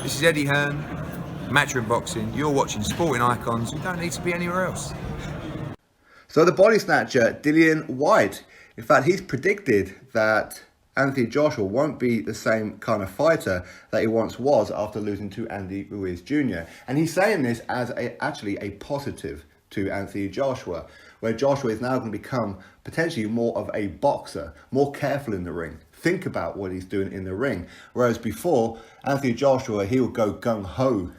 This is Eddie Hearn, Matchroom Boxing. You're watching Sporting Icons. You don't need to be anywhere else. So the body snatcher, Dillian Whyte, in fact, he's predicted that Anthony Joshua won't be the same kind of fighter that he once was after losing to Andy Ruiz Jr. And he's saying this as actually a positive to Anthony Joshua, where Joshua is now going to become potentially more of a boxer, more careful in the ring, think about what he's doing in the ring. Whereas before, Anthony Joshua, he would go gung-ho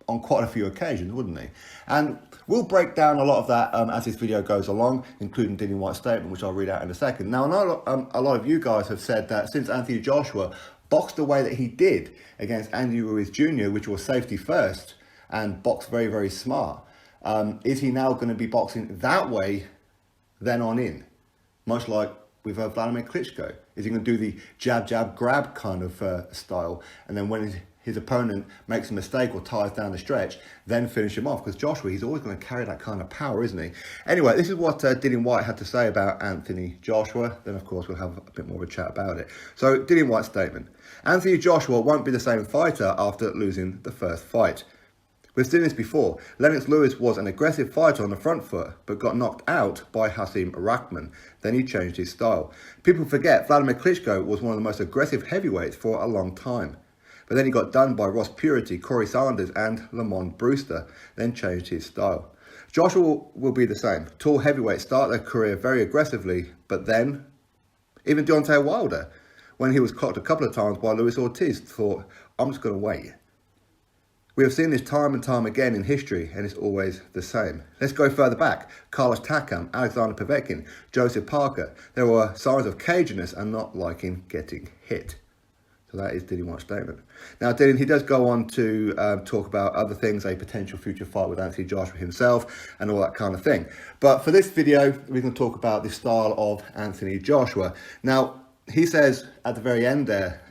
on quite a few occasions, wouldn't he? And we'll break down a lot of that as this video goes along, including Dillian Whyte's statement, which I'll read out in a second. Now, I know a lot of you guys have said that since Anthony Joshua boxed the way that he did against Andy Ruiz Jr., which was safety first, and boxed very, very smart, is he now going to be boxing that way then on in? Much like with Wladimir Klitschko. Is he going to do the jab, jab, grab kind of style? And then when his opponent makes a mistake or ties down the stretch, then finish him off? Because Joshua, he's always going to carry that kind of power, isn't he? Anyway, this is what Dillian Whyte had to say about Anthony Joshua. Then, of course, we'll have a bit more of a chat about it. So, Dillian Whyte's statement. Anthony Joshua won't be the same fighter after losing the first fight. We've seen this before. Lennox Lewis was an aggressive fighter on the front foot, but got knocked out by Hasim Rahman. Then he changed his style. People forget Wladimir Klitschko was one of the most aggressive heavyweights for a long time. But then he got done by Ross Purity, Corey Sanders and Lamont Brewster, then changed his style. Joshua will be the same. Tall heavyweights start their career very aggressively, but then, even Deontay Wilder, when he was clocked a couple of times by Luis Ortiz, thought, I'm just going to wait. We have seen this time and time again in history, and it's always the same. Let's go further back. Carlos Takam, Alexander Povetkin, Joseph Parker. There were signs of caginess and not liking getting hit. So that is Dillian Whyte's statement. Now, Dillian, he does go on to talk about other things, a potential future fight with Anthony Joshua himself and all that kind of thing. But for this video, we're going to talk about the style of Anthony Joshua. Now, he says at the very end there,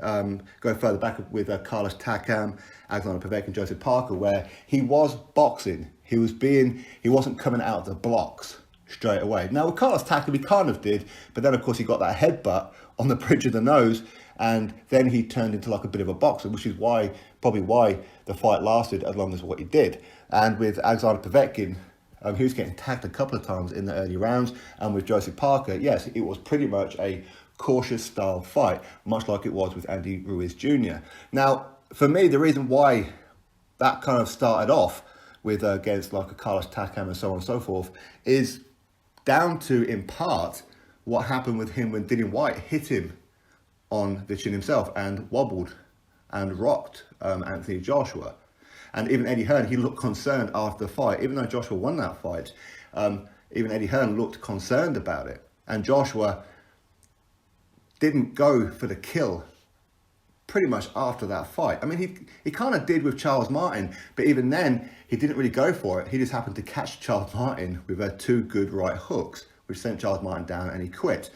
going further back with Carlos Takam, Alexander Povetkin, Joseph Parker, where he was boxing. He wasn't coming out of the blocks straight away. Now, with Carlos Takam, he kind of did, but then, of course, he got that headbutt on the bridge of the nose, and then he turned into like a bit of a boxer, which is probably why the fight lasted as long as what he did. And with Alexander Povetkin, he was getting tagged a couple of times in the early rounds, and with Joseph Parker, yes, it was pretty much a cautious style fight, much like it was with Andy Ruiz Jr. Now, for me, the reason why that kind of started off with against like a Carlos Takam and so on and so forth is down to, in part, what happened with him when Dillian Whyte hit him on the chin himself and wobbled and rocked Anthony Joshua. And even Eddie Hearn, he looked concerned after the fight. Even though Joshua won that fight, even Eddie Hearn looked concerned about it. And Joshua didn't go for the kill pretty much after that fight. I mean, he kind of did with Charles Martin, but even then, he didn't really go for it. He just happened to catch Charles Martin with two good right hooks, which sent Charles Martin down, and he quit.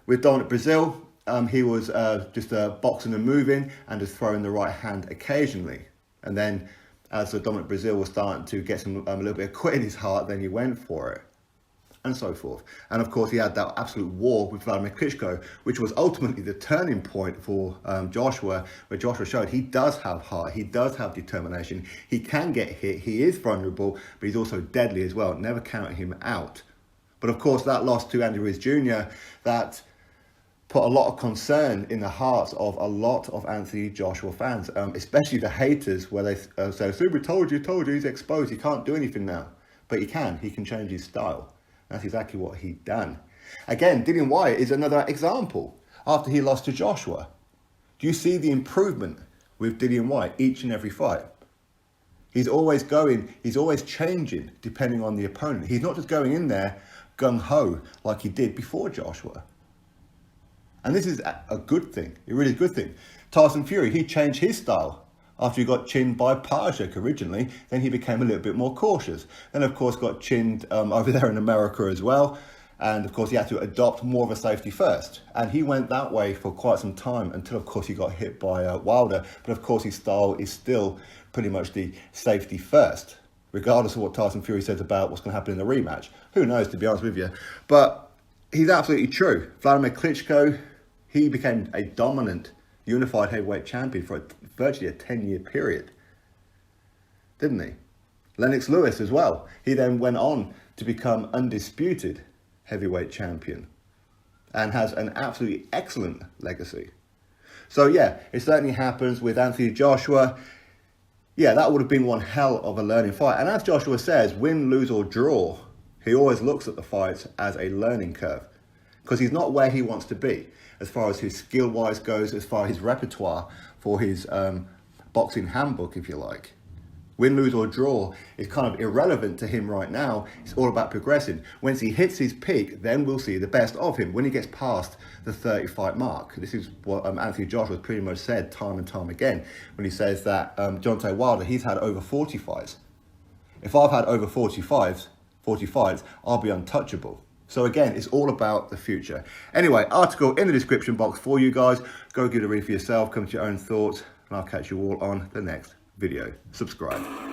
With Dominic Brazil, he was just boxing and moving and just throwing the right hand occasionally. And then as Dominic Brazil was starting to get a little bit of quit in his heart, then he went for it, and so forth. And of course, he had that absolute war with Wladimir Klitschko, which was ultimately the turning point for Joshua, where Joshua showed he does have heart, he does have determination, he can get hit, he is vulnerable, but he's also deadly as well, never counting him out. But of course, that loss to Andy Ruiz Jr., that put a lot of concern in the hearts of a lot of Anthony Joshua fans, especially the haters, where they say, "We told you, he's exposed, he can't do anything now." But he can change his style. That's exactly what he done. Again, Dillian Whyte is another example. After he lost to Joshua, do you see the improvement with Dillian Whyte each and every fight? He's always changing depending on the opponent. He's not just going in there gung-ho like he did before Joshua. And this is a good thing. It really is a good thing. Tyson Fury, he changed his style after he got chinned by Pajak originally. Then he became a little bit more cautious. Then, of course, got chinned over there in America as well. And, of course, he had to adopt more of a safety first. And he went that way for quite some time until, of course, he got hit by Wilder. But, of course, his style is still pretty much the safety first, regardless of what Tyson Fury says about what's going to happen in the rematch. Who knows, to be honest with you. But he's absolutely true. Wladimir Klitschko, he became a dominant unified heavyweight champion for virtually a 10-year period, didn't he? Lennox Lewis as well. He then went on to become undisputed heavyweight champion and has an absolutely excellent legacy. So yeah, it certainly happens with Anthony Joshua. Yeah, that would have been one hell of a learning fight. And as Joshua says, win, lose or draw, he always looks at the fights as a learning curve, because he's not where he wants to be as far as his skill-wise goes, as far as his repertoire for his boxing handbook, if you like. Win, lose or draw is kind of irrelevant to him right now. It's all about progressing. Once he hits his peak, then we'll see the best of him when he gets past the 30-fight mark. This is what Anthony Joshua pretty much said time and time again when he says that Deontay Wilder, he's had over 40 fights. If I've had over 40 fights, I'll be untouchable. So again, it's all about the future. Anyway, article in the description box for you guys. Go give it a read for yourself, come to your own thoughts, and I'll catch you all on the next video. Subscribe.